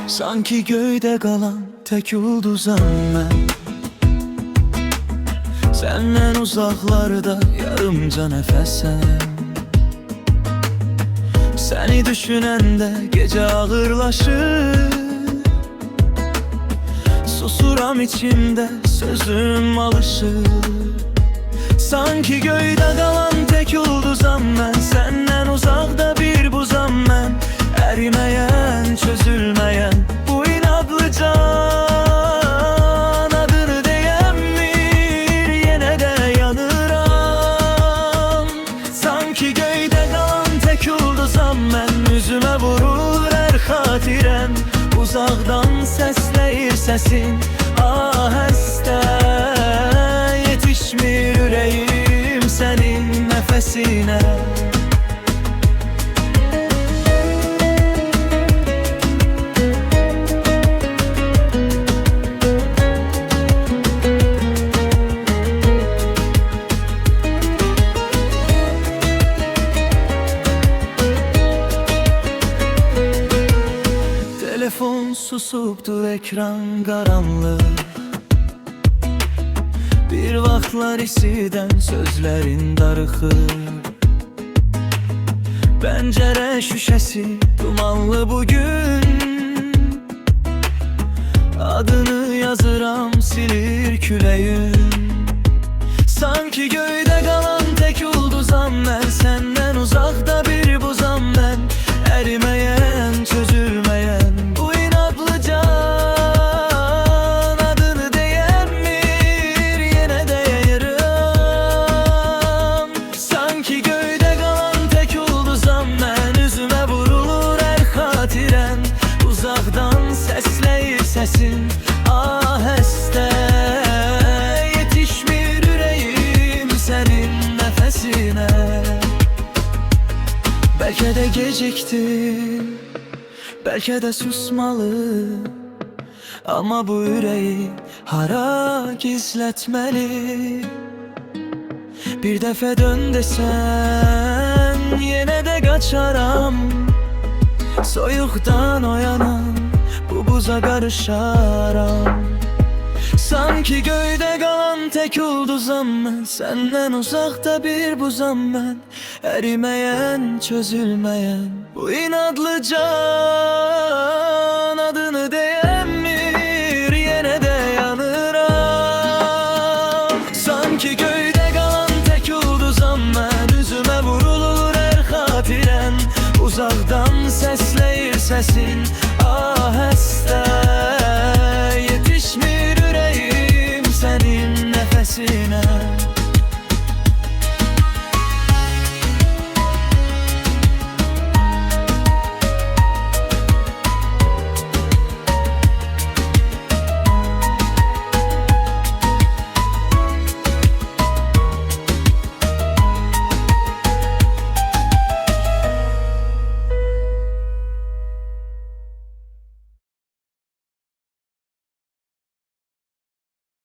Sanki göyde kalan tek ulduzam ben. Senden uzaklarda yarımca nefesem. Seni düşünende gece ağırlaşır. Susuram içimde, sözüm alışır. Sanki göyde kalan tek ulduzam ben. Senden uzakta bir buzam ben. Erimeyen, çözülmeyen bu inadlı can. Adını değenmir, yine de yanıram. Sanki göyde kalan tek ulduzam ben. Yüzüme vurur her hatirem. Uzaktan sesleyir sesin aheste. Yetişmir yüreğim senin nefesine. Telefon susuptu, ekran karanlık. Bir vaxtlar isidən sözlərin darıxır. Pəncərə şüşəsi dumanlı bugün. Adını yazıram, silir küləyim. Sanki göydə qalan tek ulduzam mən. Səndən uzaqda bir buzam mən. Əriməyən, çözülməyən bu inadlı can. Adını değenmir, yine de yayırım. Sanki göyde kalan tek ulduzam ben. Üzüme vurulur her hatirem. Uzaktan sesleyir sesin aheste. Yetişmir yüreğim senin nefesine. Belki de geciktin, belki de susmalı. Ama bu yüreği hara gizletmeli. Bir defa dön desen yine de kaçaram. Soyuktan oyanan bu buza karışaram. Sanki göyde kalan tek ulduzam ben. Senden uzakta bir buzam ben. Erimeyen, çözülmeyen bu inadlı can. Adını değenmir, yine de yanıram. Sanki göyde kalan tek ulduzam ben. Yüzüme vurulur her hatiren. Uzaktan sesleyir sesin